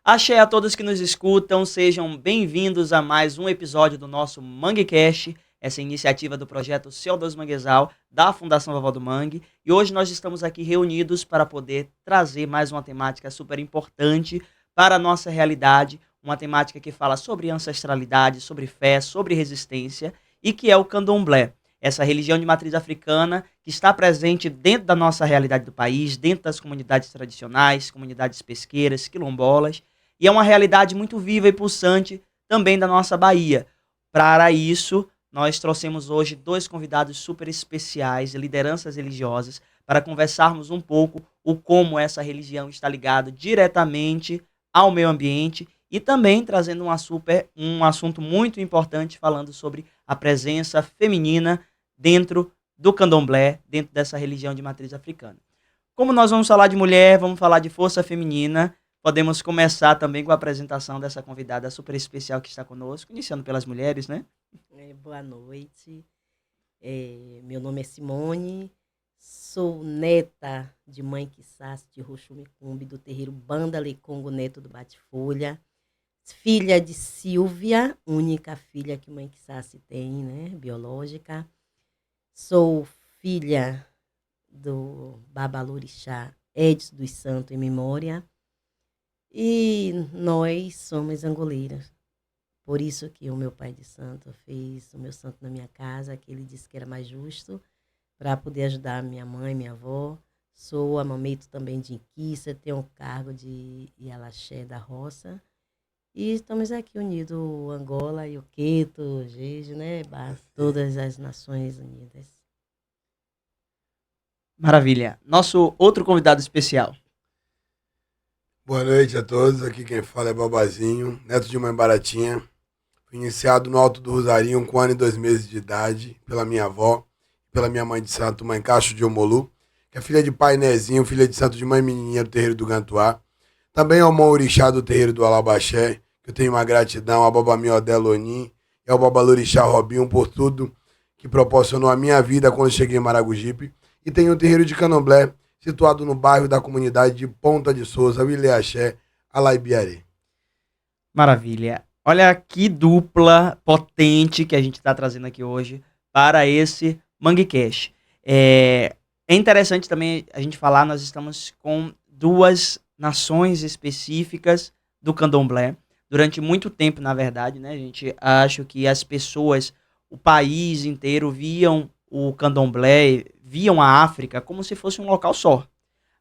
Axé a todos que nos escutam, sejam bem-vindos a mais um episódio do nosso MangueCast, essa iniciativa do projeto CO2 Manguezal, da Fundação Vovó do Mangue. E hoje nós estamos aqui reunidos para poder trazer mais uma temática super importante para a nossa realidade, uma temática que fala sobre ancestralidade, sobre fé, sobre resistência, e que é o candomblé. Essa religião de matriz africana que está presente dentro da nossa realidade do país, dentro das comunidades tradicionais, comunidades pesqueiras, quilombolas, e é uma realidade muito viva e pulsante também da nossa Bahia. Para isso, nós trouxemos hoje dois convidados super especiais, lideranças religiosas, para conversarmos um pouco o como essa religião está ligada diretamente ao meio ambiente e também trazendo um assunto muito importante falando sobre a presença feminina dentro do candomblé, dentro dessa religião de matriz africana. Como nós vamos falar de mulher, vamos falar de força feminina, podemos começar também com a apresentação dessa convidada super especial que está conosco, iniciando pelas mulheres, né? Boa noite. Meu nome é Simone, sou neta de mãe Quissás de Roxumicumbi, do terreiro Banda Lecongo Neto do Bate-Folha, filha de Silvia, única filha que mãe Quissás tem, né, biológica. Sou filha do Babalorixá Edson dos Santos em memória. E nós somos angoleiras. Por isso que o meu pai de santo fez o meu santo na minha casa, que ele disse que era mais justo, para poder ajudar minha mãe, minha avó. Sou amameto também de Inquiça, tenho um cargo de Ialaxé da roça. E estamos aqui unidos, o Angola e o Queto, o Jeje, né? Todas as Nações Unidas. Maravilha. Nosso outro convidado especial. Boa noite a todos, aqui quem fala é Babazinho, neto de mãe Baratinha. Fui iniciado no Alto do Rosarinho com 1 ano e 2 meses de idade, pela minha avó, pela minha mãe de santo, mãe Cacho de Omolu, que é filha de pai Nezinho, filha de santo de mãe Menininha do terreiro do Gantuá. Também ao mão orixá do terreiro do Alabaxé, que eu tenho uma gratidão ao Babamiodé Lonin e ao Babalorixá Robinho por tudo que proporcionou a minha vida quando cheguei em Maragogipe. E tenho o terreiro de Candomblé, situado no bairro da comunidade de Ponta de Souza, Williaxé, Alaibiaré. Maravilha. Olha que dupla potente que a gente está trazendo aqui hoje para esse MangueCast. É interessante também a gente falar, nós estamos com duas nações específicas do candomblé. Durante muito tempo, na verdade, né, a gente acha que as pessoas, o país inteiro, viam o candomblé, viam a África como se fosse um local só.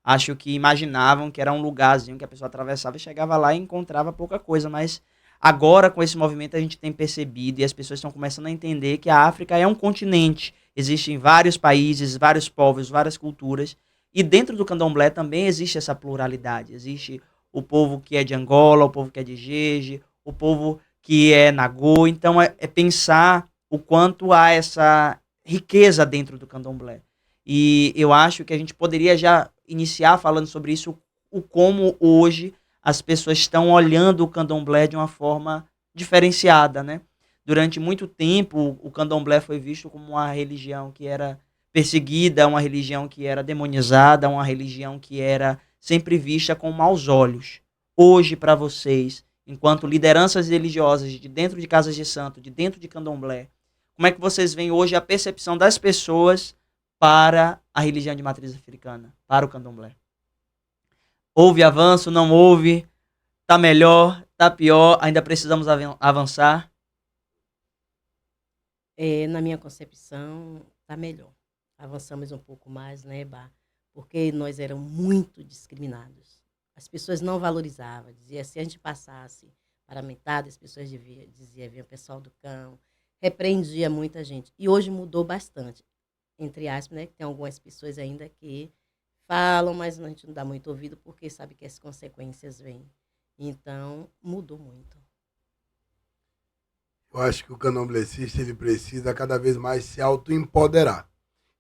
Acho que imaginavam que era um lugarzinho que a pessoa atravessava e chegava lá e encontrava pouca coisa, mas agora com esse movimento a gente tem percebido e as pessoas estão começando a entender que a África é um continente, existem vários países, vários povos, várias culturas, e dentro do candomblé também existe essa pluralidade, existe o povo que é de Angola, o povo que é de Jeje, o povo que é Nagô, então é pensar o quanto há essa riqueza dentro do candomblé. E eu acho que a gente poderia já iniciar falando sobre isso, o como hoje as pessoas estão olhando o candomblé de uma forma diferenciada, né? Durante muito tempo, o candomblé foi visto como uma religião que era perseguida, uma religião que era demonizada, uma religião que era sempre vista com maus olhos. Hoje, para vocês, enquanto lideranças religiosas de dentro de casas de santo, de dentro de candomblé, como é que vocês veem hoje a percepção das pessoas para a religião de matriz africana, para o candomblé? Houve avanço, não houve? Tá melhor, tá pior, ainda precisamos avançar? Na minha concepção, está melhor. Avançamos um pouco mais, né, Bá? Porque nós éramos muito discriminados. As pessoas não valorizavam. Dizia, se a gente passasse para metade, as pessoas diziam, vinha o pessoal do cão, repreendia muita gente. E hoje mudou bastante. Entre aspas, né, que tem algumas pessoas ainda que falam, mas a gente não dá muito ouvido porque sabe que as consequências vêm. Então, mudou muito. Eu acho que o candomblessista ele precisa cada vez mais se autoempoderar.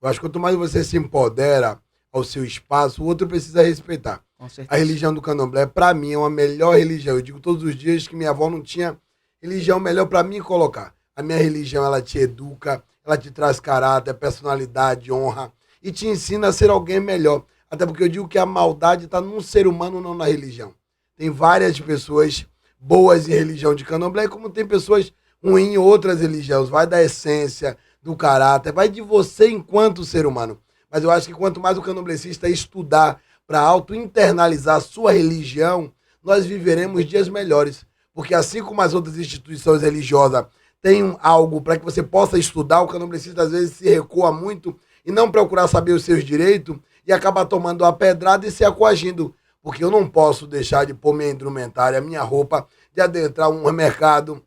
Eu acho que quanto mais você se empodera ao seu espaço, o outro precisa respeitar. Com A certeza. religião do candomblé, para mim, é uma melhor religião. Eu digo todos os dias que minha avó não tinha religião melhor para mim colocar. A minha religião, ela te educa, ela te traz caráter, personalidade, honra e te ensina a ser alguém melhor. Até porque eu digo que a maldade está num ser humano, não na religião. Tem várias pessoas boas em religião de candomblé, como tem pessoas ruins em outras religiões. Vai da essência, do caráter, vai de você enquanto ser humano. Mas eu acho que quanto mais o candomblessista estudar para auto-internalizar a sua religião, nós viveremos dias melhores. Porque assim como as outras instituições religiosas têm algo para que você possa estudar, o candomblessista às vezes se recua muito e não procurar saber os seus direitos e acaba tomando a pedrada e se coagindo. Porque eu não posso deixar de pôr minha indumentária, minha roupa, de adentrar um mercado,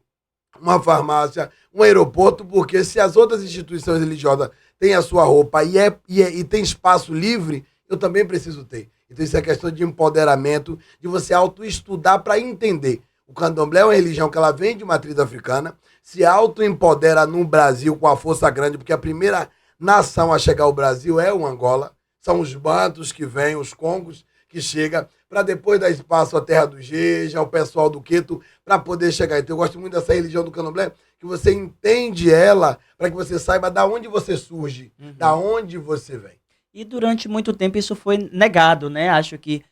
uma farmácia, um aeroporto, porque se as outras instituições religiosas têm a sua roupa e tem espaço livre, eu também preciso ter. Então isso é questão de empoderamento, de você autoestudar para entender. O candomblé é uma religião que ela vem de matriz africana, se autoempodera no Brasil com a força grande, porque a primeira nação a chegar ao Brasil é o Angola, são os bantos que vêm, os congos que chegam, para depois dar espaço à terra do Jeje, ao pessoal do Queto, para poder chegar. Então eu gosto muito dessa religião do candomblé, que você entende ela, para que você saiba da onde você surge, da onde você vem. E durante muito tempo isso foi negado, né? Acho que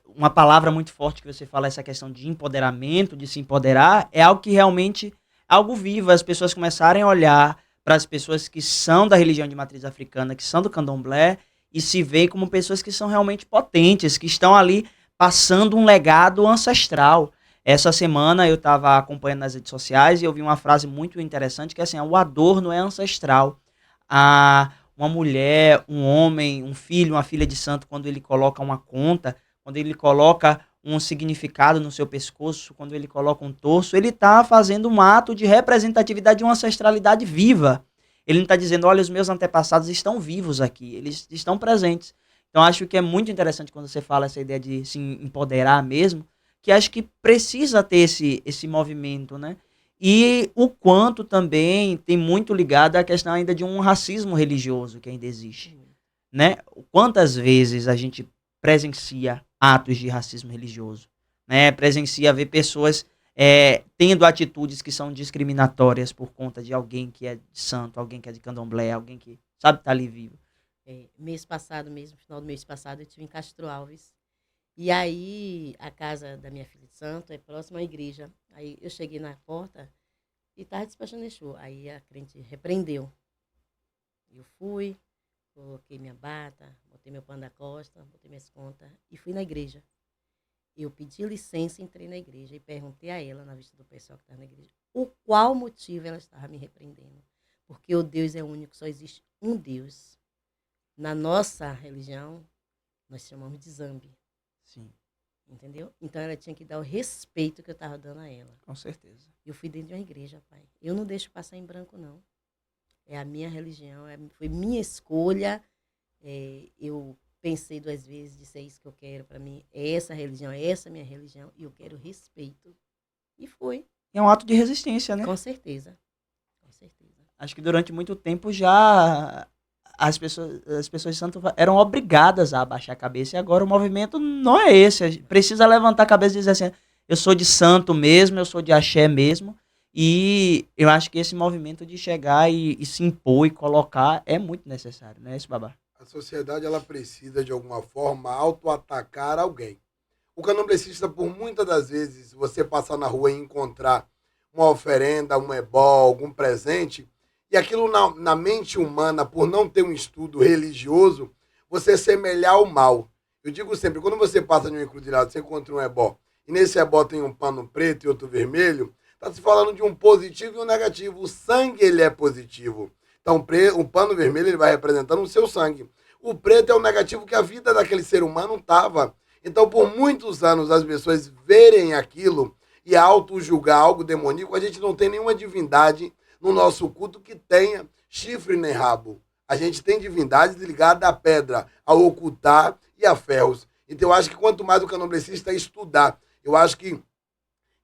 uma palavra muito forte que você fala, essa questão de empoderamento, de se empoderar, é algo que realmente, algo vivo. As pessoas começarem a olhar para as pessoas que são da religião de matriz africana, que são do candomblé, e se veem como pessoas que são realmente potentes, que estão ali passando um legado ancestral. Essa semana eu estava acompanhando nas redes sociais e eu vi uma frase muito interessante, que é assim, o adorno é ancestral. Uma mulher, um homem, um filho, uma filha de santo, quando ele coloca uma conta, quando ele coloca um significado no seu pescoço, quando ele coloca um torso, ele está fazendo um ato de representatividade de uma ancestralidade viva. Ele não está dizendo, olha, os meus antepassados estão vivos aqui, eles estão presentes. Então acho que é muito interessante quando você fala essa ideia de se empoderar mesmo, que acho que precisa ter esse movimento, né? E o quanto também tem muito ligado à questão ainda de um racismo religioso que ainda existe, né? Quantas vezes a gente presencia atos de racismo religioso, né? Presencia ver pessoas tendo atitudes que são discriminatórias por conta de alguém que é de santo, alguém que é de candomblé, alguém que sabe estar ali vivo. Mês passado mesmo, final do mês passado, eu estive em Castro Alves. E aí, a casa da minha filha de santo é próxima à igreja. Aí eu cheguei na porta e estava despachando Exu. Aí a crente repreendeu. Eu fui, coloquei minha bata, botei meu pano da costa, botei minhas contas e fui na igreja. Eu pedi licença, entrei na igreja e perguntei a ela, na vista do pessoal que estava na igreja, o qual motivo ela estava me repreendendo. Porque o Deus é único, só existe um Deus. Na nossa religião, nós chamamos de Zambi. Sim. Entendeu? Então ela tinha que dar o respeito que eu estava dando a ela. Com certeza. Eu fui dentro de uma igreja, pai. Eu não deixo passar em branco, não. É a minha religião, foi minha escolha. Eu pensei 2 vezes, disse, é isso que eu quero para mim. É essa religião, é essa minha religião. E eu quero respeito. E foi. É um ato de resistência, né? Com certeza. Com certeza. Acho que durante muito tempo já as pessoas de santo eram obrigadas a abaixar a cabeça, e agora o movimento não é esse. A gente precisa levantar a cabeça e dizer assim, eu sou de santo mesmo, eu sou de axé mesmo, e eu acho que esse movimento de chegar e se impor e colocar é muito necessário, não é isso, Babá? A sociedade ela precisa, de alguma forma, auto-atacar alguém. O candomblessista, por muitas das vezes, se você passar na rua e encontrar uma oferenda, um ebó, algum presente, e aquilo na mente humana, por não ter um estudo religioso, você semelhar ao mal. Eu digo sempre, quando você passa de um encruzilhado, você encontra um ebó, e nesse ebó tem um pano preto e outro vermelho, está se falando de um positivo e um negativo. O sangue, ele é positivo. Então, o pano vermelho, ele vai representando o seu sangue. O preto é o negativo que a vida daquele ser humano estava. Então, por muitos anos, as pessoas verem aquilo e auto-julgar algo demoníaco, a gente não tem nenhuma divindade no nosso culto que tenha chifre nem rabo. A gente tem divindades ligadas à pedra, ao ocultar e a ferros. Então eu acho que quanto mais o candomblessista estudar, eu acho que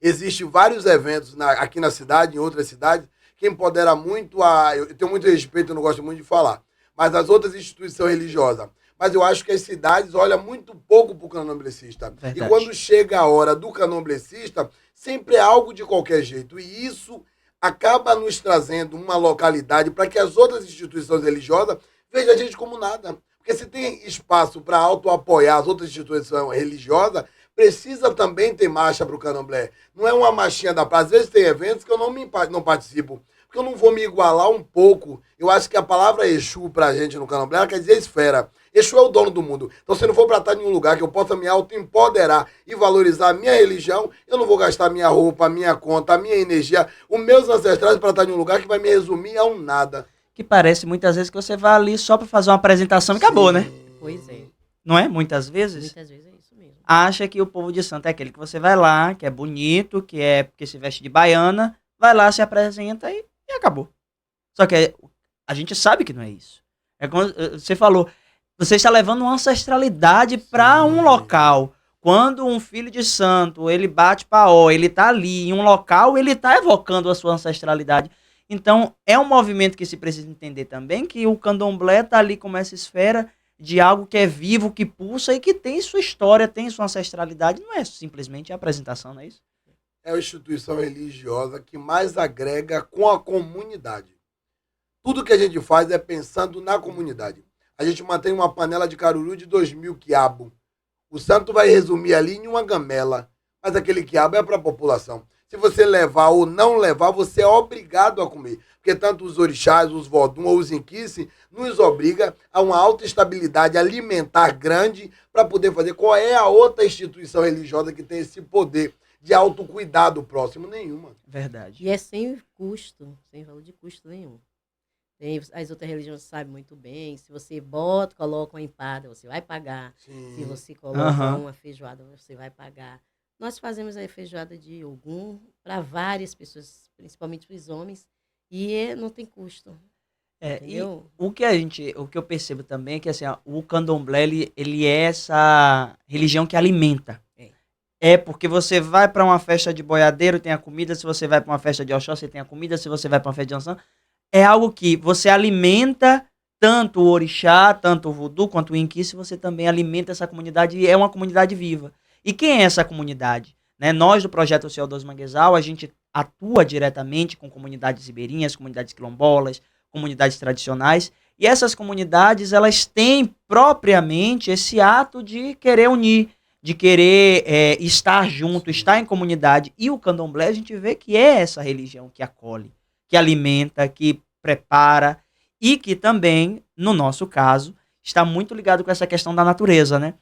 existem vários eventos aqui na cidade, em outras cidades, que empodera muito eu tenho muito respeito, eu não gosto muito de falar, mas as outras instituições religiosas. Mas eu acho que as cidades olham muito pouco para o candomblessista. Verdade. E quando chega a hora do candomblessista, sempre é algo de qualquer jeito. E isso acaba nos trazendo uma localidade para que as outras instituições religiosas vejam a gente como nada. Porque se tem espaço para auto-apoiar as outras instituições religiosas, Precisa também ter marcha para o candomblé. Não é uma marchinha da praça. Às vezes tem eventos que eu não participo, porque eu não vou me igualar um pouco. Eu acho que a palavra Exu pra gente no candomblé, ela quer dizer esfera. Exu é o dono do mundo. Então, se eu não for pra estar em um lugar que eu possa me auto-empoderar e valorizar a minha religião, eu não vou gastar minha roupa, a minha conta, a minha energia, os meus ancestrais pra estar em um lugar que vai me resumir a um nada. Que parece muitas vezes que você vai ali só pra fazer uma apresentação e acabou, né? Pois é. Não é? Muitas vezes. Muitas vezes é isso mesmo. Acha que o povo de santo é aquele que você vai lá, que é bonito, que é porque se veste de baiana, vai lá, se apresenta e acabou. Só que a gente sabe que não é isso. É como você falou, você está levando uma ancestralidade para um local. Quando um filho de santo, ele bate paó, ele tá ali em um local, ele tá evocando a sua ancestralidade. Então, é um movimento que se precisa entender também, que o candomblé tá ali como essa esfera de algo que é vivo, que pulsa e que tem sua história, tem sua ancestralidade. Não é simplesmente a apresentação, não é isso? É a instituição religiosa que mais agrega com a comunidade. Tudo que a gente faz é pensando na comunidade. A gente mantém uma panela de caruru de 2.000 quiabo. O santo vai resumir ali em uma gamela, mas aquele quiabo é para a população. Se você levar ou não levar, você é obrigado a comer. Porque tanto os orixás, os vodum ou os inquice nos obriga a uma alta estabilidade alimentar grande para poder fazer. Qual é a outra instituição religiosa que tem esse poder de autocuidado próximo? Nenhuma. Verdade. E é sem custo, sem valor de custo nenhum. As outras religiões sabem muito bem. Se você coloca uma empada, você vai pagar. Sim. Se você coloca uma feijoada, você vai pagar. Nós fazemos a feijoada de Ogum para várias pessoas, principalmente os homens, e não tem custo. Entendeu? E o que eu percebo também é que assim, ó, o candomblé ele é essa religião que alimenta. É porque você vai para uma festa de boiadeiro, tem a comida. Se você vai para uma festa de Oxóssi, tem a comida. Se você vai para uma festa de Ançã, é algo que você alimenta tanto o orixá, tanto o voodoo, quanto o inquice. Você também alimenta essa comunidade e é uma comunidade viva. E quem é essa comunidade? Né? Nós do Projeto CO2 Manguezal, a gente atua diretamente com comunidades ribeirinhas, comunidades quilombolas, comunidades tradicionais. E essas comunidades, elas têm propriamente esse ato de querer unir, de querer estar junto, estar em comunidade. E o candomblé, a gente vê que é essa religião que acolhe, que alimenta, que prepara e que também, no nosso caso, está muito ligado com essa questão da natureza, né?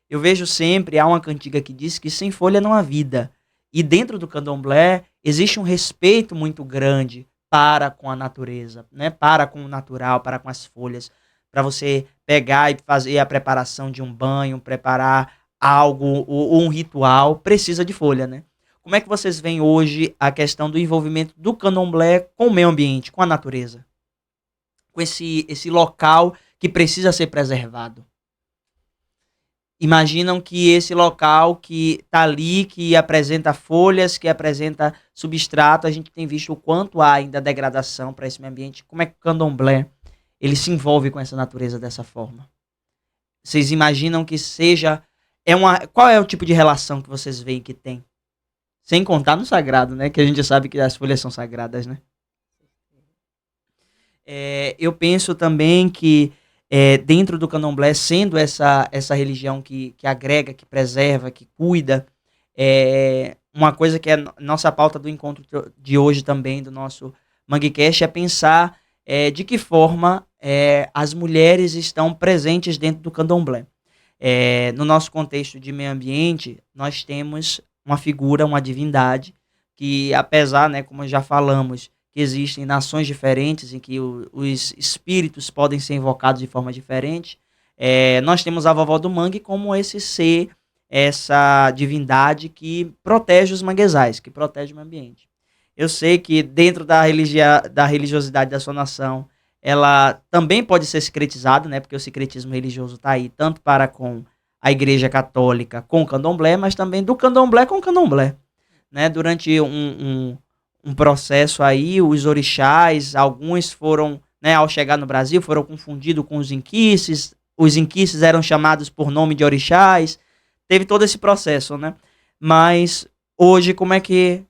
Eu vejo sempre, há uma cantiga que diz que sem folha não há vida. E dentro do candomblé existe um respeito muito grande para com a natureza, né? Para com o natural, para com as folhas. Para você pegar e fazer a preparação de um banho, preparar algo ou um ritual, precisa de folha, né? Como é que vocês veem hoje a questão do envolvimento do candomblé com o meio ambiente, com a natureza? Com esse local que precisa ser preservado. Imaginam que esse local que está ali, que apresenta folhas, que apresenta substrato, a gente tem visto o quanto há ainda degradação para esse meio ambiente. Como é que o candomblé ele se envolve com essa natureza dessa forma? Vocês imaginam que seja... Qual é o tipo de relação que vocês veem que tem? Sem contar no sagrado, né? Que a gente sabe que as folhas são sagradas, né? Eu penso também que dentro do candomblé, sendo essa religião que agrega, que preserva, que cuida, uma coisa que é nossa pauta do encontro de hoje também, do nosso MangueCast, é pensar de que forma as mulheres estão presentes dentro do candomblé. No nosso contexto de meio ambiente, nós temos uma figura, uma divindade, que apesar, né, como já falamos, que existem nações diferentes em que os espíritos podem ser invocados de forma diferente, nós temos a vovó do mangue como esse ser, essa divindade que protege os manguezais, que protege o meio ambiente. Eu sei que dentro da religiosidade da sua nação, ela também pode ser secretizada, né, porque o secretismo religioso está aí, tanto para com a Igreja Católica com o candomblé, mas também do candomblé com o candomblé. Né? Durante um processo aí, os orixás, alguns foram, né, ao chegar no Brasil, foram confundidos com os inquices eram chamados por nome de orixás, teve todo esse processo, né? Mas hoje, como é que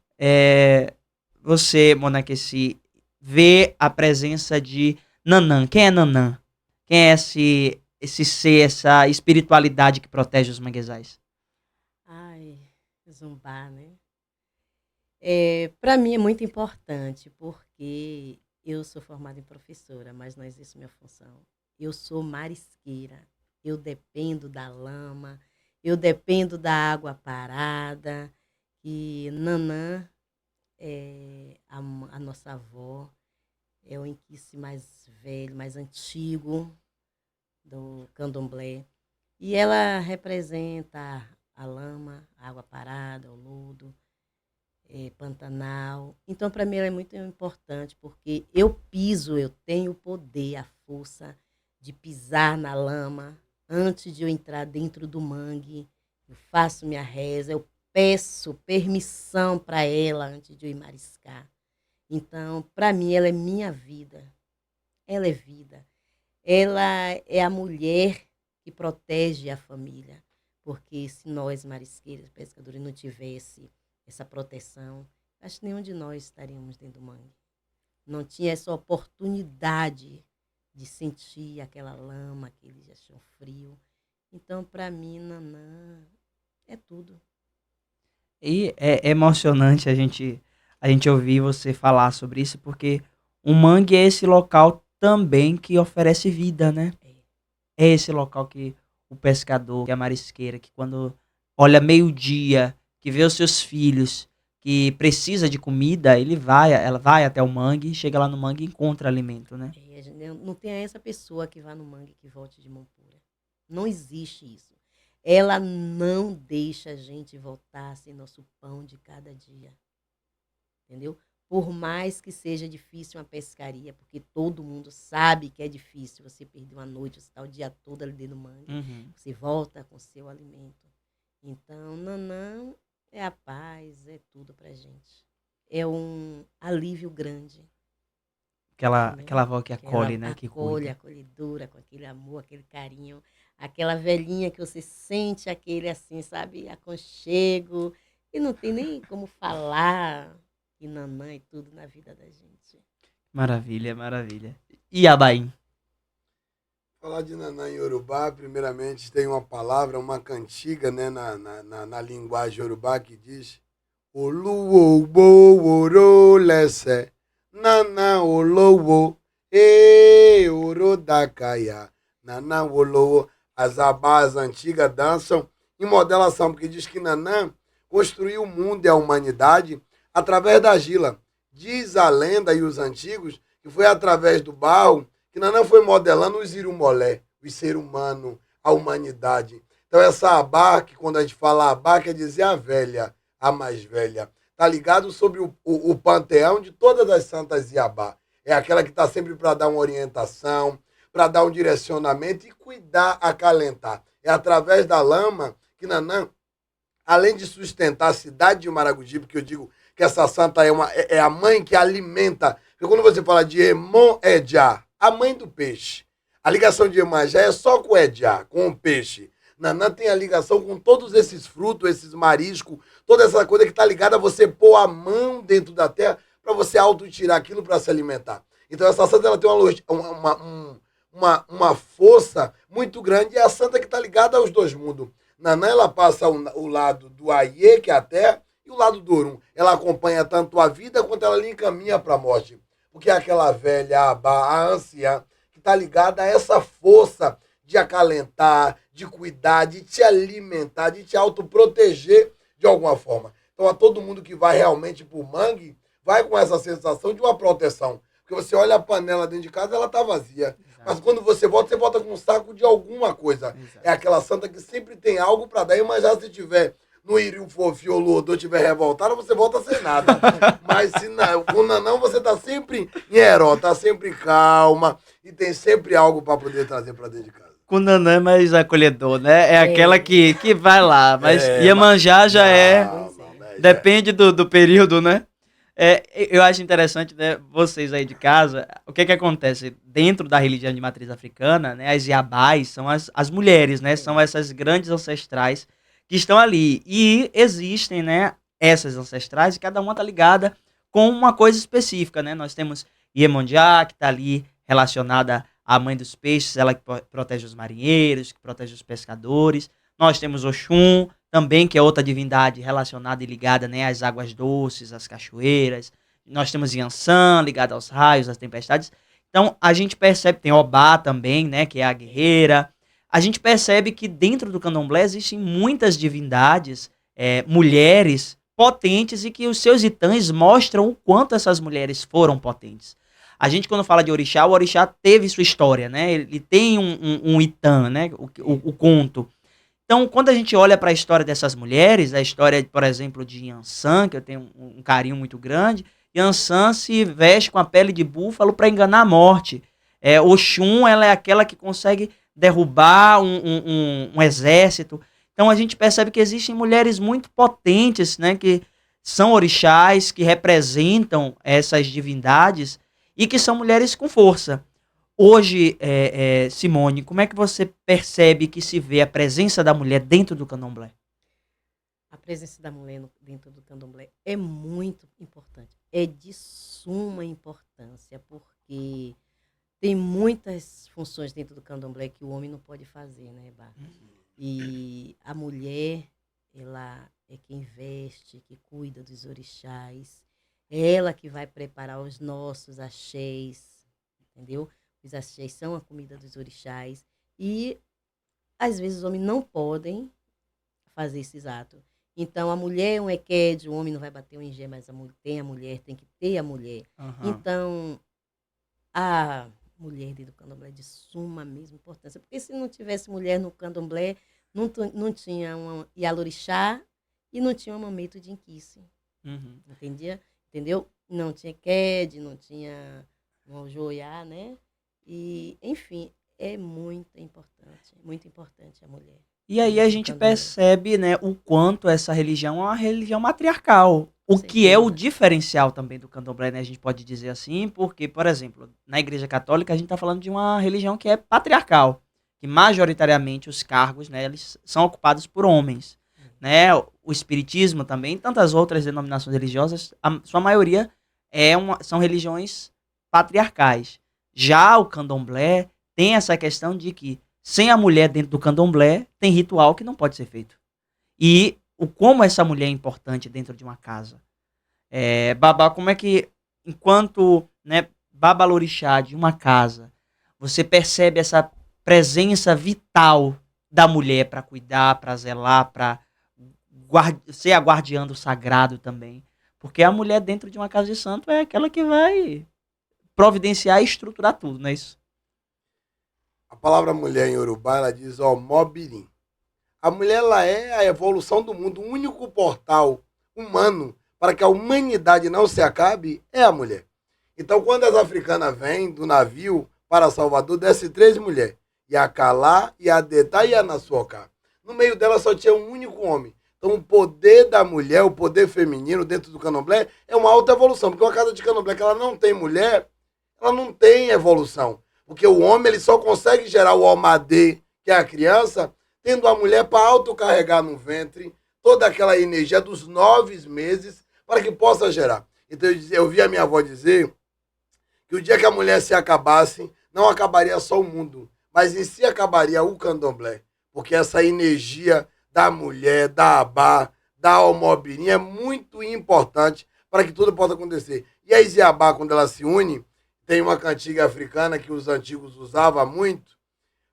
você, Monakesi, vê a presença de Nanã? Quem é Nanã? Quem é esse ser, essa espiritualidade que protege os manguezais? Ai, Zumbar, né? Para mim é muito importante, porque eu sou formada em professora, mas não existe minha função. Eu sou marisqueira. Eu dependo da lama, eu dependo da água parada. E Nanã, a nossa avó, é o inquice mais velho, mais antigo do candomblé. E ela representa a lama, a água parada, o lodo, Pantanal. Então, para mim, ela é muito importante, porque eu piso, eu tenho o poder, a força de pisar na lama antes de eu entrar dentro do mangue. Eu faço minha reza, eu peço permissão para ela antes de eu ir mariscar. Então, para mim, ela é minha vida. Ela é vida. Ela é a mulher que protege a família. Porque se nós, marisqueiros, pescadores, não tivesse essa proteção, acho que nenhum de nós estaríamos dentro do mangue. Não tinha essa oportunidade de sentir aquela lama, aquele chão frio. Então, para mim, Nanã é tudo. E é emocionante a gente ouvir você falar sobre isso, porque o mangue é esse local também que oferece vida, né? É esse local que o pescador, que a marisqueira, que quando olha meio-dia, que vê os seus filhos, que precisa de comida, ela vai até o mangue, chega lá no mangue e encontra alimento, né? A gente não tem essa pessoa que vá no mangue que volte de mão pura. Não existe isso. Ela não deixa a gente voltar sem nosso pão de cada dia. Entendeu? Por mais que seja difícil uma pescaria, porque todo mundo sabe que é difícil você perder uma noite, você está o dia todo ali dentro do mangue, você volta com o seu alimento. Então, Nanã é a paz, é tudo pra gente. É um alívio grande. Aquela avó que Que ela acolhe, né? Que acolhe, cuida. acolhedora, com aquele amor, aquele carinho. Aquela velhinha que você sente aquele, assim, sabe, aconchego. E não tem nem como falar que Nanã e tudo na vida da gente. Maravilha, maravilha. E Abaim? Falar de Nanã em Yorubá, primeiramente tem uma palavra, uma cantiga, né, na linguagem Yorubá que diz Oluwo lese, Nana olowo, orodakaya, Nana olowo. As abás antigas dançam em modelação, porque diz que Nanã construiu o mundo e a humanidade através da argila. Diz a lenda e os antigos que foi através do barro que Nanã foi modelando os irumolé, o ser humano, a humanidade. Então essa abá, que quando a gente fala abá, quer dizer a velha, a mais velha. Está ligado sobre o panteão de todas as santas Iabá. É aquela que está sempre para dar uma orientação, para dar um direcionamento e cuidar, acalentar. É através da lama que Nanã, além de sustentar a cidade de Maragogi, porque eu digo que essa santa é a mãe que alimenta. Porque quando você fala de Emon Edjá, a mãe do peixe, a ligação de Emanjá é só com Edjá, com o peixe. Nanã tem a ligação com todos esses frutos, esses mariscos, toda essa coisa que está ligada a você pôr a mão dentro da terra para você auto-tirar aquilo para se alimentar. Então essa santa ela tem uma força muito grande e é a santa que está ligada aos dois mundos. Nanã ela passa o lado do Aie, que é a terra, e o lado do Orum. Ela acompanha tanto a vida quanto ela lhe encaminha para a morte. Porque é aquela velha, a anciã, que está ligada a essa força de acalentar, de cuidar, de te alimentar, de te autoproteger de alguma forma. Então, a todo mundo que vai realmente para o mangue, vai com essa sensação de uma proteção. Porque você olha a panela dentro de casa, ela está vazia. Exato. Mas quando você volta com um saco de alguma coisa. Exato. É aquela santa que sempre tem algo para dar. Mas já se tiver no Iriu Fofi ou Lodô estiver revoltado, você volta sem nada. Mas se não, com Nanã, você está sempre em herói, está sempre calma e tem sempre algo para poder trazer para dentro de casa. Com Nanã é mais acolhedor, né? É aquela que vai lá, mas Iemanjá já depende do período, né? Eu acho interessante, né, vocês aí de casa, o que acontece? Dentro da religião de matriz africana, né, as Iabás são as mulheres, né? São essas grandes ancestrais que estão ali. E existem, né, essas ancestrais, e cada uma tá ligada com uma coisa específica, né? Nós temos Iemanjá, que tá ali relacionada a mãe dos peixes, ela que protege os marinheiros, que protege os pescadores. Nós temos Oxum, também, que é outra divindade relacionada e ligada, né, às águas doces, às cachoeiras. Nós temos Yansan, ligado aos raios, às tempestades. Então, a gente percebe, tem Obá também, né, que é a guerreira. A gente percebe que dentro do candomblé existem muitas divindades, mulheres potentes e que os seus itãs mostram o quanto essas mulheres foram potentes. A gente, quando fala de orixá, o orixá teve sua história, né? Ele tem um itã, né? O conto. Então, quando a gente olha para a história dessas mulheres, a história, por exemplo, de Yansan, que eu tenho um carinho muito grande, Yansan se veste com a pele de búfalo para enganar a morte. Oxum, ela é aquela que consegue derrubar um exército. Então, a gente percebe que existem mulheres muito potentes, né, que são orixás, que representam essas divindades e que são mulheres com força. Hoje, Simone, como é que você percebe que se vê a presença da mulher dentro do candomblé? A presença da mulher dentro do candomblé é muito importante. É de suma importância, porque tem muitas funções dentro do candomblé que o homem não pode fazer, né, Bá? E a mulher, ela é quem veste, que cuida dos orixás. É ela que vai preparar os nossos axés, entendeu? Os axés são a comida dos orixás. E, às vezes, os homens não podem fazer esses atos. Então, a mulher é um equede, o homem não vai bater um ingê, mas tem a mulher, tem que ter a mulher. Uhum. Então, a mulher dentro do candomblé é de suma mesma importância. Porque se não tivesse mulher no candomblé, não tinha uma Ialorixá e não tinha um Mameto de Inquice. Uhum. Entendeu? Não tinha Qued, não tinha um Aljoiá, né? E, enfim, é muito importante a mulher. E aí a gente percebe, né, o quanto essa religião é uma religião matriarcal. O que é o diferencial também do candomblé, né? A gente pode dizer assim, porque, por exemplo, na Igreja Católica a gente está falando de uma religião que é patriarcal, que majoritariamente os cargos, né, eles são ocupados por homens, né? O Espiritismo também, tantas outras denominações religiosas, a sua maioria são religiões patriarcais. Já o candomblé tem essa questão de que sem a mulher dentro do candomblé, tem ritual que não pode ser feito. E como essa mulher é importante dentro de uma casa. Babá, como é que, enquanto, né, babalorixá de uma casa, você percebe essa presença vital da mulher para cuidar, para zelar, para ser a guardiã do sagrado também? Porque a mulher dentro de uma casa de santo é aquela que vai providenciar e estruturar tudo, não é isso? A palavra mulher em Yorubá, ela diz Omobirim. A mulher, ela é a evolução do mundo. O único portal humano para que a humanidade não se acabe é a mulher. Então, quando as africanas vêm do navio para Salvador, desce 3 mulheres. Yakalá, Yadetá e Anassoká. No meio dela só tinha um único homem. Então, o poder da mulher, o poder feminino dentro do candomblé é uma alta evolução. Porque uma casa de candomblé que ela não tem mulher, ela não tem evolução. Porque o homem ele só consegue gerar o Omadê, que é a criança, tendo a mulher para autocarregar no ventre toda aquela energia dos 9 meses para que possa gerar. Então eu vi a minha avó dizer que o dia que a mulher se acabasse, não acabaria só o mundo, mas em si acabaria o candomblé. Porque essa energia da mulher, da abá, da Omobirim é muito importante para que tudo possa acontecer. E a Iziabá, quando ela se une, tem uma cantiga africana que os antigos usavam muito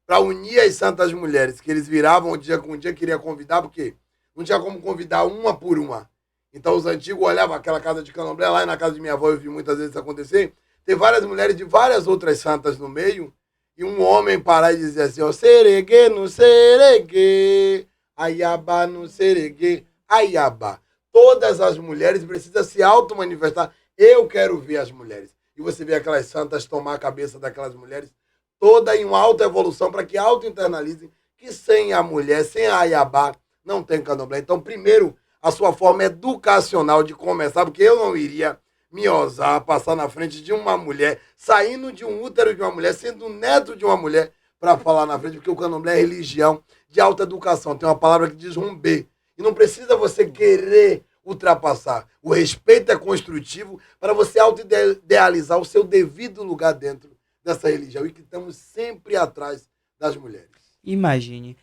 para unir as santas mulheres, que eles viravam um dia com um dia, queria convidar, porque não tinha como convidar uma por uma. Então os antigos olhavam aquela casa de candomblé, lá na casa de minha avó eu vi muitas vezes isso acontecer, tem várias mulheres de várias outras santas no meio, e um homem parar e dizer assim, ó, seregue no seregue, aiabá no seregue, aiabá. Todas as mulheres precisam se auto-manifestar. Eu quero ver as mulheres. E você vê aquelas santas tomar a cabeça daquelas mulheres, toda em uma alta evolução, para que auto-internalizem que sem a mulher, sem a Ayabá, não tem candomblé. Então, primeiro, a sua forma educacional de começar, porque eu não iria me ousar passar na frente de uma mulher, saindo de um útero de uma mulher, sendo neto de uma mulher, para falar na frente, porque o candomblé é religião de alta educação. Tem uma palavra que diz rumbê. E não precisa você querer ultrapassar. O respeito é construtivo para você auto-idealizar o seu devido lugar dentro dessa religião e que estamos sempre atrás das mulheres. Imagine.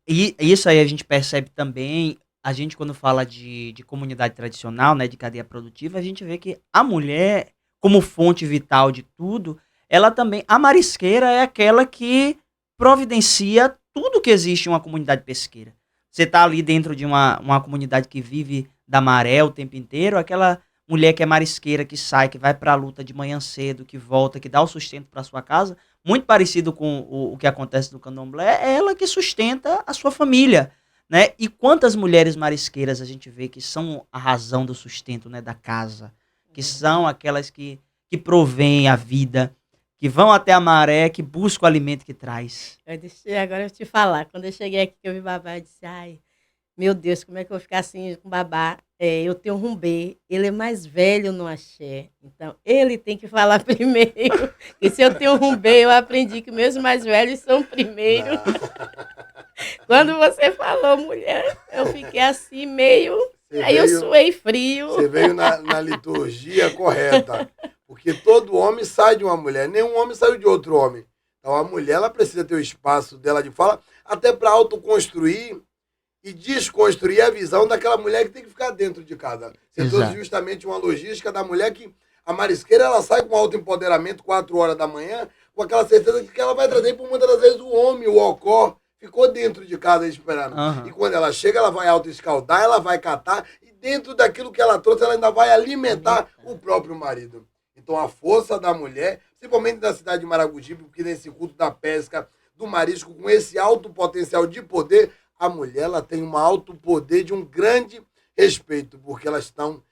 E isso aí a gente percebe também, a gente quando fala de comunidade tradicional, né, de cadeia produtiva, a gente vê que a mulher, como fonte vital de tudo, ela também, a marisqueira é aquela que providencia tudo que existe em uma comunidade pesqueira. Você tá ali dentro de uma comunidade que vive da maré o tempo inteiro, aquela mulher que é marisqueira, que sai, que vai pra luta de manhã cedo, que volta, que dá o sustento para sua casa, muito parecido com o que acontece no candomblé, é ela que sustenta a sua família, né? E quantas mulheres marisqueiras a gente vê que são a razão do sustento, né, da casa, que são aquelas que provêm a vida, que vão até a maré, que buscam o alimento que traz. Agora eu te falar, quando eu cheguei aqui que eu vi babá, eu disse, ai, meu Deus, como é que eu vou ficar assim com babá? Eu tenho um rumbê, ele é mais velho no axé, então ele tem que falar primeiro. E se eu tenho um rumbê, eu aprendi que meus mais velhos são primeiro. Quando você falou, mulher, eu fiquei assim meio... Aí eu suei frio. Você veio na liturgia correta. Porque todo homem sai de uma mulher, nenhum homem saiu de outro homem. Então a mulher ela precisa ter o espaço dela de fala, até para autoconstruir e desconstruir a visão daquela mulher que tem que ficar dentro de casa. Você trouxe justamente uma logística da mulher que a marisqueira ela sai com autoempoderamento 4 horas da manhã, com aquela certeza de que ela vai trazer por muitas das vezes o homem, o ocó, ficou dentro de casa esperando. Uhum. E quando ela chega, ela vai autoescaldar, ela vai catar, e dentro daquilo que ela trouxe, ela ainda vai alimentar o próprio marido. Então a força da mulher, principalmente da cidade de Maragogipe, porque nesse culto da pesca, do marisco, com esse alto potencial de poder, a mulher ela tem um alto poder de um grande respeito, porque elas estão...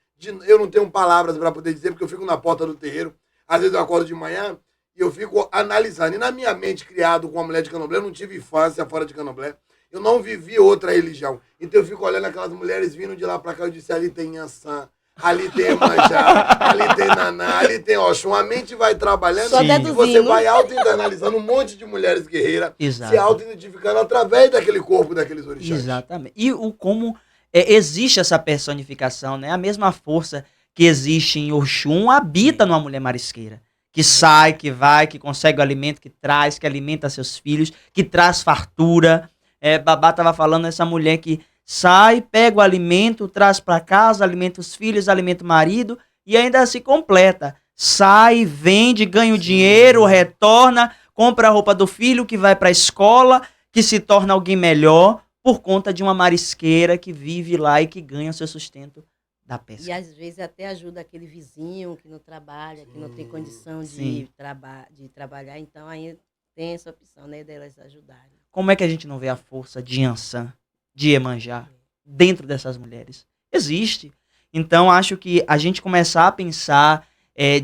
Eu não tenho palavras para poder dizer, porque eu fico na porta do terreiro, às vezes eu acordo de manhã e eu fico analisando. E na minha mente, criado com uma mulher de candomblé, eu não tive infância fora de candomblé, eu não vivi outra religião. Então eu fico olhando aquelas mulheres vindo de lá para cá, eu disse, ali tem Yansan, ali tem Emanjá, ali tem Naná, ali tem Oxum. A mente vai trabalhando e você vai auto-internalizando um monte de mulheres guerreiras, se auto-identificando através daquele corpo, daqueles orixás. Exatamente. E como existe essa personificação, né? A mesma força que existe em Oxum habita numa mulher marisqueira. Que sai, que vai, que consegue o alimento, que traz, que alimenta seus filhos, que traz fartura. Babá estava falando, essa mulher que sai, pega o alimento, traz para casa, alimenta os filhos, alimenta o marido e ainda se completa. Sai, vende, ganha o dinheiro, retorna, compra a roupa do filho que vai para a escola, que se torna alguém melhor por conta de uma marisqueira que vive lá e que ganha o seu sustento da pesca. E às vezes até ajuda aquele vizinho que não trabalha, que não tem condição de trabalhar, então aí tem essa opção, né, delas ajudarem. Como é que a gente não vê a força de Yansan, de Iemanjá, dentro dessas mulheres? Existe. Então, acho que a gente começar a pensar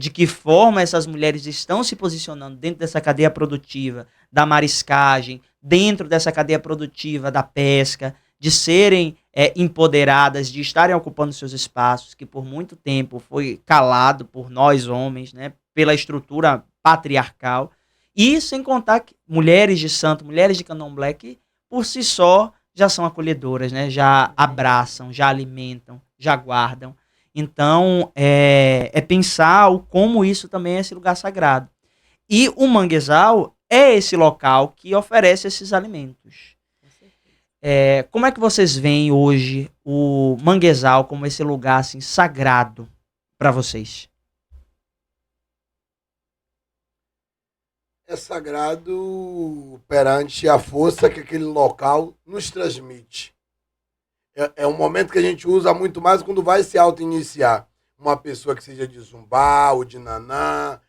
de que forma essas mulheres estão se posicionando dentro dessa cadeia produtiva da mariscagem, dentro dessa cadeia produtiva da pesca, de serem empoderadas, de estarem ocupando seus espaços, que por muito tempo foi calado por nós homens, né, pela estrutura patriarcal, e sem contar que mulheres de santo, mulheres de candomblé, que por si só já são acolhedoras, né? Já abraçam, já alimentam, já guardam. Então, pensar como isso também é esse lugar sagrado. E o manguezal é esse local que oferece esses alimentos. Como é que vocês veem hoje o manguezal como esse lugar assim, sagrado para vocês? É sagrado perante a força que aquele local nos transmite. É um momento que a gente usa muito mais quando vai se auto-iniciar. Uma pessoa que seja de Zumbá ou de Naná.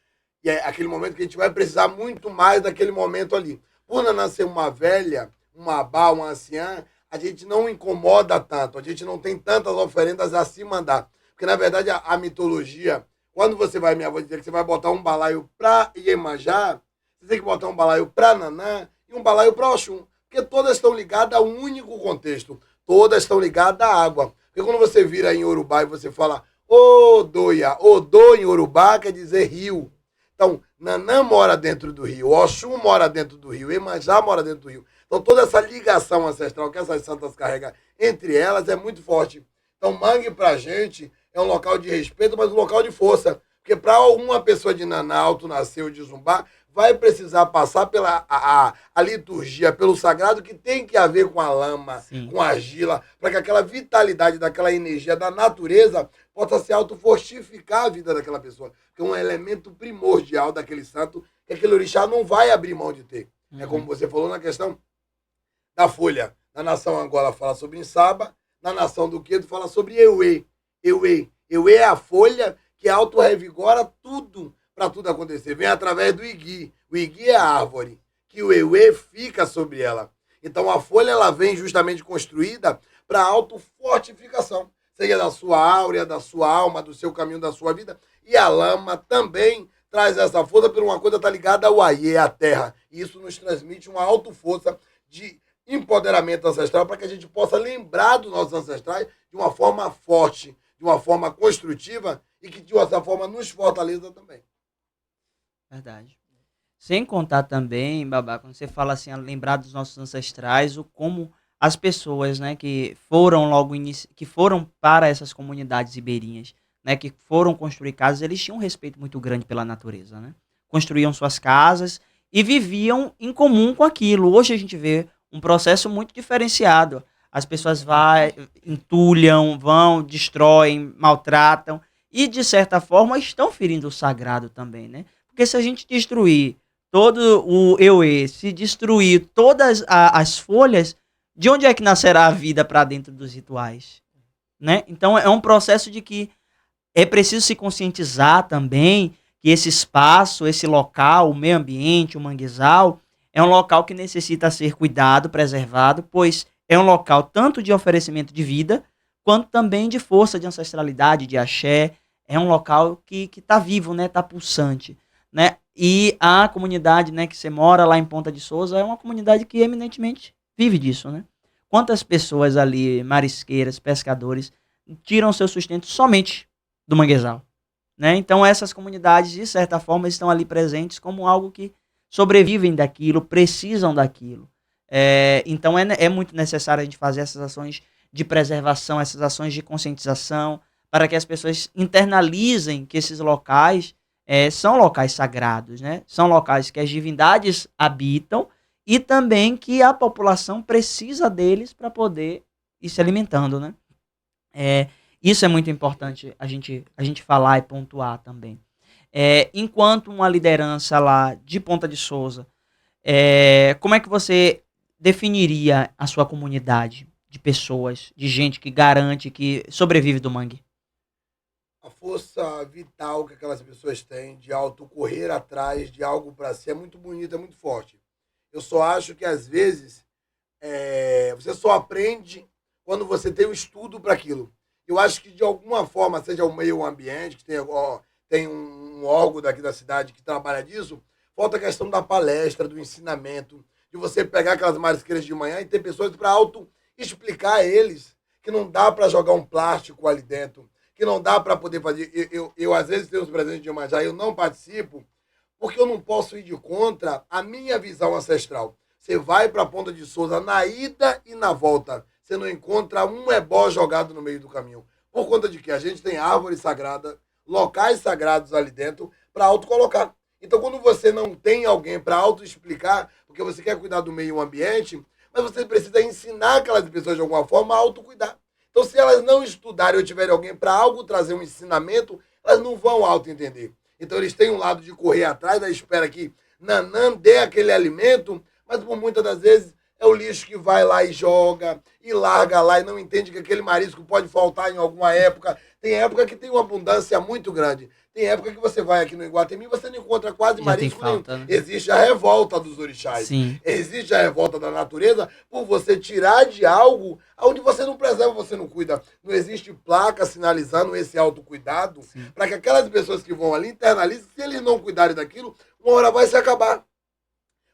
E é aquele momento que a gente vai precisar muito mais daquele momento ali. Por Naná ser uma velha, uma abá, uma anciã, a gente não incomoda tanto. A gente não tem tantas oferendas a se mandar. Porque, na verdade, a mitologia, quando você vai, minha avó dizer que você vai botar um balaio para Iemanjá, você tem que botar um balaio para Naná e um balaio para Oxum. Porque todas estão ligadas a um único contexto. Todas estão ligadas à água. Porque quando você vira em Yorubá e você fala Odoia, Odô em Yorubá quer dizer rio. Então, Naná mora dentro do rio, Oxum mora dentro do rio, Iemanjá mora dentro do rio. Então, toda essa ligação ancestral que essas santas carregam entre elas é muito forte. Então, Mangue pra gente é um local de respeito, mas um local de força. Porque para uma pessoa de Naná, nasceu de Zumbá, vai precisar passar pela a liturgia, pelo sagrado que tem que haver com a lama, Sim. com a argila, para que aquela vitalidade daquela energia da natureza possa se autofortificar a vida daquela pessoa. Que é um elemento primordial daquele santo que aquele orixá não vai abrir mão de ter. É como você falou na questão da folha. Na nação Angola fala sobre Insaba, na nação do Quedo fala sobre Euê. Euê é a folha que auto-revigora tudo para tudo acontecer. Vem através do Igui. O Igui é a árvore, que o Euê fica sobre ela. Então a folha ela vem justamente construída para autofortificação, seja da sua áurea, da sua alma, do seu caminho, da sua vida. E a lama também traz essa força por uma coisa que está ligada ao Aie, à terra. E isso nos transmite uma autoforça de empoderamento ancestral para que a gente possa lembrar dos nossos ancestrais de uma forma forte, de uma forma construtiva e que de outra forma nos fortaleça também. Verdade. Sem contar também, Babá, quando você fala assim, lembrar dos nossos ancestrais, o como as pessoas, né, que foram que foram para essas comunidades ribeirinhas, né, que foram construir casas, eles tinham um respeito muito grande pela natureza, né? Construíam suas casas e viviam em comum com aquilo. Hoje a gente vê um processo muito diferenciado. As pessoas entulham, vão, destroem, maltratam e, de certa forma, estão ferindo o sagrado também, né? Porque se a gente destruir todo o Euê, se destruir todas as folhas, de onde é que nascerá a vida para dentro dos rituais? Né? Então é um processo de que é preciso se conscientizar também que esse espaço, esse local, o meio ambiente, o manguezal, é um local que necessita ser cuidado, preservado, pois é um local tanto de oferecimento de vida, quanto também de força, de ancestralidade, de axé. É um local que está vivo, né? Está pulsante. Né? E a comunidade, né, que você mora lá em Ponta de Souza é uma comunidade que eminentemente vive disso. Né? Quantas pessoas ali, marisqueiras, pescadores, tiram seu sustento somente do manguezal? Né? Então essas comunidades, de certa forma, estão ali presentes como algo que sobrevivem daquilo, precisam daquilo. Então é muito necessário a gente fazer essas ações de preservação, essas ações de conscientização, para que as pessoas internalizem que esses locais são locais sagrados, né? São locais que as divindades habitam e também que a população precisa deles para poder ir se alimentando, né? Isso é muito importante a gente falar e pontuar também. Enquanto uma liderança lá de Ponta de Souza, como é que você definiria a sua comunidade de pessoas, de gente que garante, que sobrevive do mangue? A força vital que aquelas pessoas têm de correr atrás de algo para si é muito bonita, é muito forte. Eu só acho que às vezes você só aprende quando você tem um estudo para aquilo. Eu acho que de alguma forma, seja o meio ambiente, que tem um órgão daqui da cidade que trabalha disso, falta a questão da palestra, do ensinamento, de você pegar aquelas marisqueiras de manhã e ter pessoas para explicar a eles que não dá para jogar um plástico ali dentro, que não dá para poder fazer. Eu, às vezes, tenho os presentes de Iemanjá, eu não participo, porque eu não posso ir de contra a minha visão ancestral. Você vai para a Ponta de Souza na ida e na volta. Você não encontra um ebó jogado no meio do caminho. Por conta de que a gente tem árvore sagrada, locais sagrados ali dentro, para autocolocar. Então, quando você não tem alguém para auto-explicar, porque você quer cuidar do meio ambiente, mas você precisa ensinar aquelas pessoas de alguma forma a autocuidar. Então, se elas não estudarem ou tiverem alguém para trazer um ensinamento, elas não vão auto-entender. Então, eles têm um lado de correr atrás da espera que Nanã dê aquele alimento, mas por muitas das vezes é o lixo que vai lá e joga, e larga lá, e não entende que aquele marisco pode faltar em alguma época. Tem época que tem uma abundância muito grande. Tem época que você vai aqui no Iguatemi e você não encontra quase marisco nenhum. Né? Existe a revolta dos orixás. Sim. Existe a revolta da natureza por você tirar de algo onde você não preserva, você não cuida. Não existe placa sinalizando esse autocuidado para que aquelas pessoas que vão ali internalizem. Se eles não cuidarem daquilo, uma hora vai se acabar.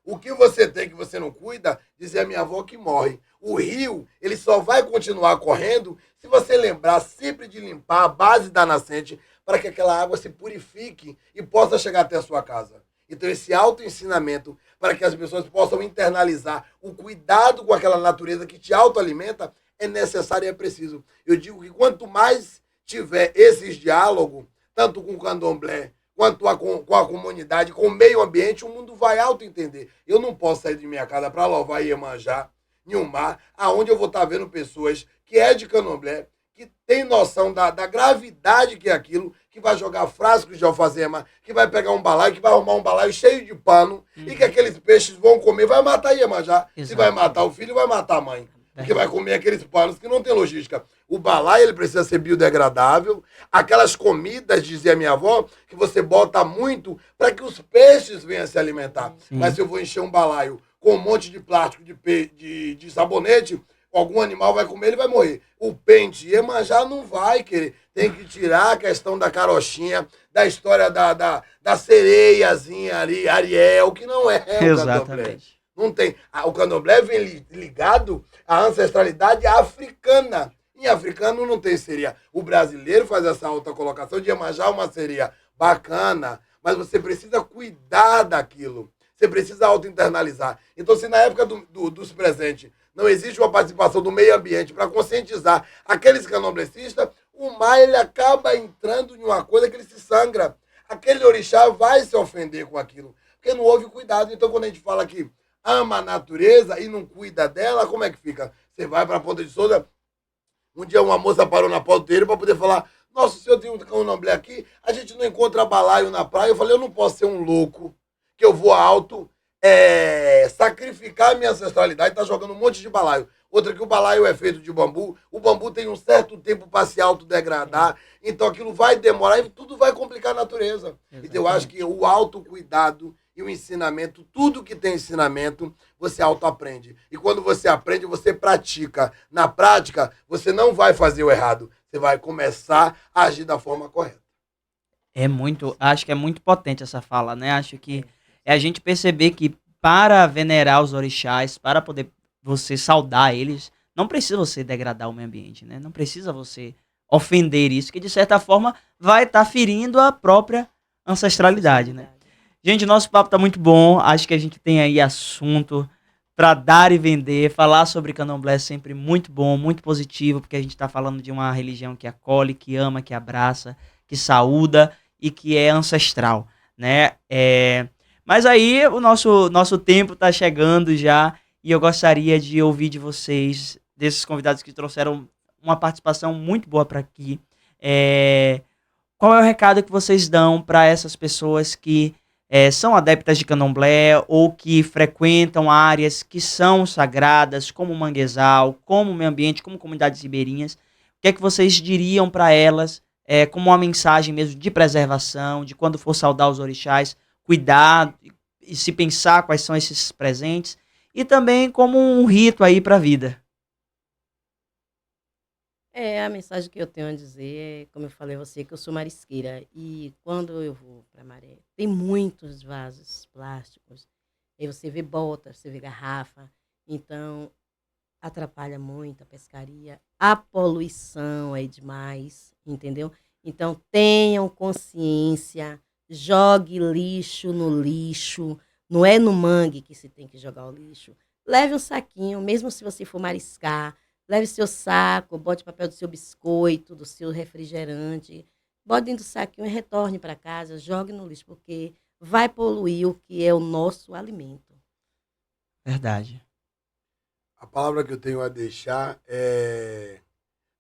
O que você tem que você não cuida, dizia a minha avó, que morre. O rio, ele só vai continuar correndo se você lembrar sempre de limpar a base da nascente para que aquela água se purifique e possa chegar até a sua casa. Então, esse autoensinamento para que as pessoas possam internalizar o cuidado com aquela natureza que te autoalimenta é necessário e é preciso. Eu digo que quanto mais tiver esses diálogos, tanto com o candomblé, quanto com a comunidade, com o meio ambiente, o mundo vai auto-entender. Eu não posso sair de minha casa para louvar Iemanjá, em um mar, aonde eu vou estar vendo pessoas que é de Candomblé, que tem noção da gravidade que é aquilo, que vai jogar frascos de alfazema, que vai pegar um balaio, que vai arrumar um balaio cheio de pano, e que aqueles peixes vão comer, vai matar Iemanjá. Se vai matar o filho, vai matar a mãe. Porque vai comer aqueles panos que não tem logística. O balaio, ele precisa ser biodegradável. Aquelas comidas, dizia minha avó, que você bota muito para que os peixes venham se alimentar. Sim. Mas se eu vou encher um balaio com um monte de plástico, de sabonete, algum animal vai comer, ele vai morrer. O pente Iemanjá não vai querer. Tem que tirar a questão da carochinha, da história da sereiazinha ali, Ariel, que não é o candomblé. Exatamente. Não tem. O candomblé vem ligado à ancestralidade africana. Em africano não tem sereia. O brasileiro faz essa alta colocação de Iemanjá uma sereia bacana, mas você precisa cuidar daquilo. Você precisa auto-internalizar. Então, se na época dos presentes não existe uma participação do meio ambiente para conscientizar aqueles candomblecistas, o mar ele acaba entrando em uma coisa que ele se sangra. Aquele orixá vai se ofender com aquilo, porque não houve cuidado. Então, quando a gente fala que ama a natureza e não cuida dela, como é que fica? Você vai para a Ponta de Souza, um dia uma moça parou na porta dele para poder falar, nossa, o senhor tem um candomblé aqui, a gente não encontra balaio na praia. Eu falei, eu não posso ser um louco, que eu vou alto, sacrificar a minha ancestralidade, tá jogando um monte de balaio. Outra que o balaio é feito de bambu, o bambu tem um certo tempo para se autodegradar, então aquilo vai demorar e tudo vai complicar a natureza. Exatamente. Então eu acho que o autocuidado e o ensinamento, tudo que tem ensinamento, você autoaprende. E quando você aprende, você pratica. Na prática, você não vai fazer o errado, você vai começar a agir da forma correta. Acho que é muito potente essa fala, né? Acho que é a gente perceber que para venerar os orixás, para poder você saudar eles, não precisa você degradar o meio ambiente, né? Não precisa você ofender isso, que de certa forma vai estar ferindo a própria ancestralidade, né? Gente, nosso papo tá muito bom, acho que a gente tem aí assunto para dar e vender, falar sobre candomblé é sempre muito bom, muito positivo, porque a gente tá falando de uma religião que acolhe, que ama, que abraça, que saúda e que é ancestral, né? Mas aí o nosso tempo está chegando já e eu gostaria de ouvir de vocês, desses convidados que trouxeram uma participação muito boa para aqui. Qual é o recado que vocês dão para essas pessoas que são adeptas de candomblé ou que frequentam áreas que são sagradas, como o manguezal, como o meio ambiente, como comunidades ribeirinhas? O que é que vocês diriam para elas como uma mensagem mesmo de preservação, de quando for saudar os orixás, cuidar e se pensar quais são esses presentes e também como um rito aí para a vida? A mensagem que eu tenho a dizer é, como eu falei a você, que eu sou marisqueira e quando eu vou para a maré, tem muitos vasos plásticos, aí você vê bota, você vê garrafa, então atrapalha muito a pescaria, a poluição é demais, entendeu? Então tenham consciência, jogue lixo no lixo, não é no mangue que se tem que jogar o lixo. Leve um saquinho, mesmo se você for mariscar, leve seu saco, bote papel do seu biscoito, do seu refrigerante, bote dentro do saquinho e retorne para casa, jogue no lixo, porque vai poluir o que é o nosso alimento. Verdade. A palavra que eu tenho a deixar é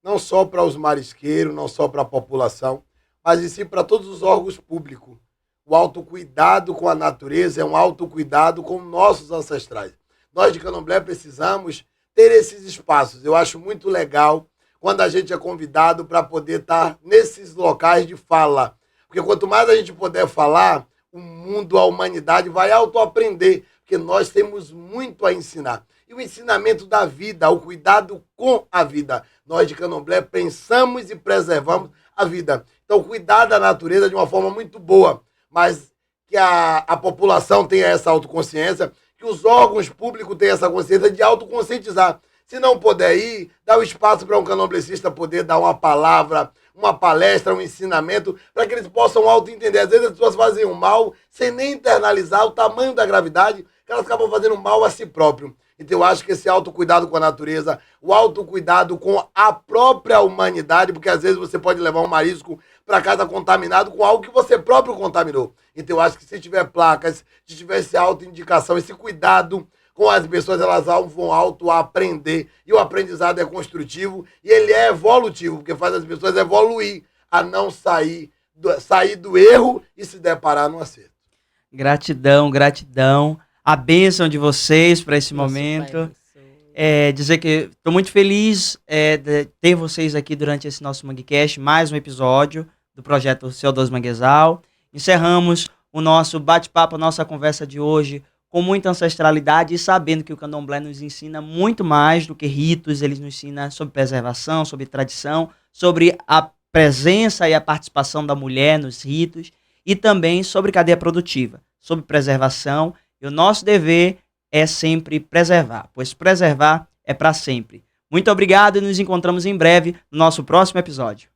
não só para os marisqueiros, não só para a população, mas e sim para todos os órgãos públicos. O autocuidado com a natureza é um autocuidado com nossos ancestrais. Nós de Candomblé precisamos ter esses espaços. Eu acho muito legal quando a gente é convidado para poder estar nesses locais de fala. Porque quanto mais a gente puder falar, o mundo, a humanidade vai autoaprender, porque nós temos muito a ensinar. E o ensinamento da vida, o cuidado com a vida. Nós de Candomblé pensamos e preservamos a vida. Então, cuidar da natureza de uma forma muito boa, mas que a população tenha essa autoconsciência, que os órgãos públicos tenham essa consciência de autoconscientizar. Se não puder ir, dá o espaço para um candomblecista poder dar uma palavra, uma palestra, um ensinamento, para que eles possam auto-entender. Às vezes as pessoas fazem o mal sem nem internalizar o tamanho da gravidade, que elas acabam fazendo mal a si próprio. Então eu acho que esse autocuidado com a natureza, o autocuidado com a própria humanidade, porque às vezes você pode levar um marisco para casa contaminado com algo que você próprio contaminou. Então eu acho que se tiver placas, se tiver essa autoindicação, esse cuidado com as pessoas, elas vão aprender. E o aprendizado é construtivo e ele é evolutivo, porque faz as pessoas evoluir a não sair do erro e se deparar no acerto. Gratidão, gratidão. A bênção de vocês para esse momento. Dizer que estou muito feliz de ter vocês aqui durante esse nosso MangueCast, mais um episódio do projeto CO2 Manguezal. Encerramos o nosso bate-papo, a nossa conversa de hoje com muita ancestralidade e sabendo que o candomblé nos ensina muito mais do que ritos, ele nos ensina sobre preservação, sobre tradição, sobre a presença e a participação da mulher nos ritos e também sobre cadeia produtiva, sobre preservação. E o nosso dever é sempre preservar, pois preservar é para sempre. Muito obrigado e nos encontramos em breve no nosso próximo episódio.